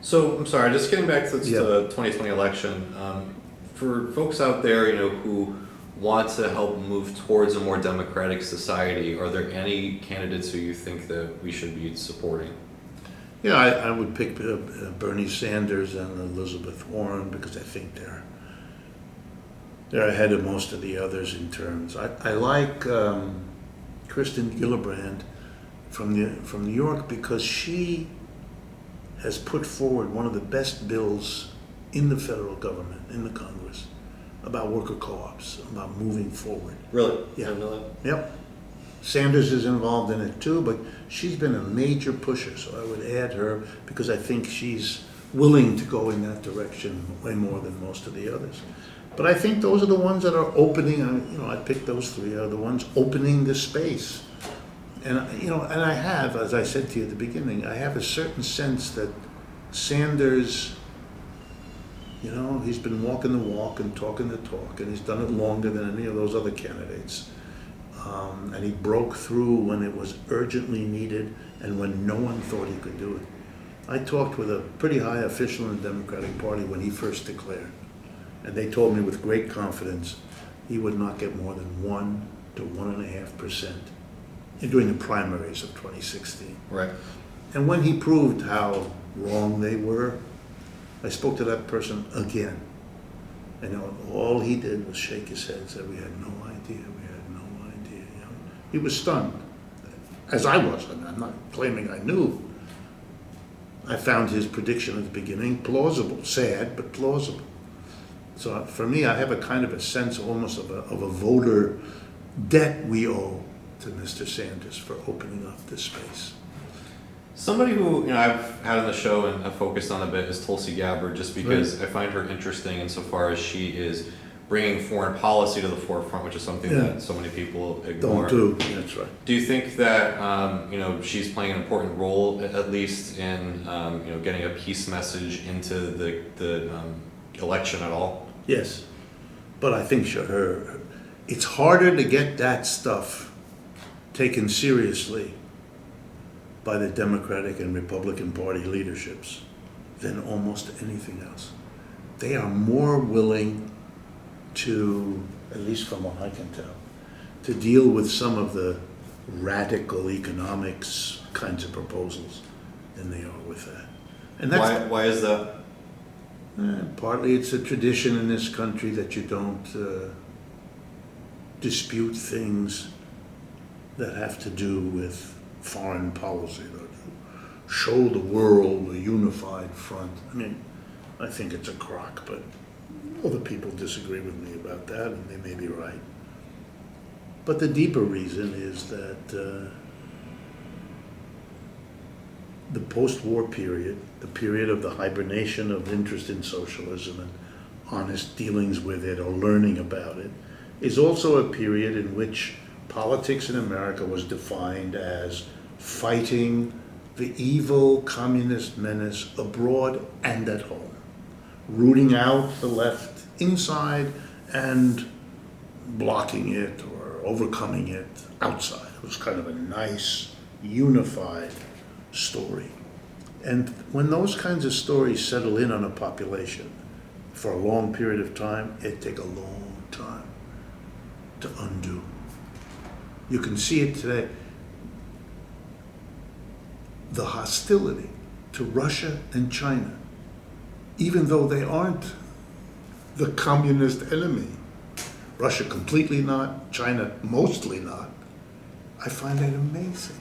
So, I'm sorry, just getting back to the Yeah. 2020 election, for folks out there, who want to help move towards a more democratic society, are there any candidates who you think that we should be supporting? Yeah, I would pick Bernie Sanders and Elizabeth Warren because I think they're ahead of most of the others in terms. I like Kirsten Gillibrand from New York because she has put forward one of the best bills in the federal government, in the Congress, about worker co-ops, about moving forward. Really? Yeah. I didn't know that. Yep. Sanders is involved in it too, but she's been a major pusher, so I would add her because I think she's willing to go in that direction way more than most of the others. But I think those are the ones that are opening, I picked those three, are the ones opening the space. And, and I have, as I said to you at the beginning, I have a certain sense that Sanders, he's been walking the walk and talking the talk, and he's done it longer than any of those other candidates. And he broke through when it was urgently needed and when no one thought he could do it. I talked with a pretty high official in the Democratic Party when he first declared, and they told me with great confidence he would not get more than 1 to 1.5% during the primaries of 2016. Right. And when he proved how wrong they were, I spoke to that person again. And all he did was shake his head and said, we had no idea, we had no idea. He was stunned, as I was. I'm not claiming I knew. I found his prediction at the beginning plausible, sad, but plausible. So for me, I have a kind of a sense almost of a voter debt we owe to Mr. Sanders for opening up this space. Somebody who I've had on the show and I've focused on a bit is Tulsi Gabbard, just because I find her interesting insofar as she is bringing foreign policy to the forefront, which is something that so many people ignore. Don't do. That's right. Do you think that she's playing an important role, at least in getting a peace message into the election at all? Yes, but I think it's harder to get that stuff taken seriously by the Democratic and Republican Party leaderships than almost anything else. They are more willing to, at least from what I can tell, to deal with some of the radical economics kinds of proposals than they are with that. And that's why is that? Partly it's a tradition in this country that you don't dispute things that have to do with foreign policy, that show the world a unified front. I think it's a crock, but other people disagree with me about that, and they may be right. But the deeper reason is that the post-war period, the period of the hibernation of interest in socialism and honest dealings with it or learning about it, is also a period in which politics in America was defined as fighting the evil communist menace abroad and at home, rooting out the left inside and blocking it or overcoming it outside. It was kind of a nice, unified story. And when those kinds of stories settle in on a population for a long period of time, it takes a long time to undo. You can see it today. The hostility to Russia and China, even though they aren't the communist enemy, Russia completely not, China mostly not, I find that amazing.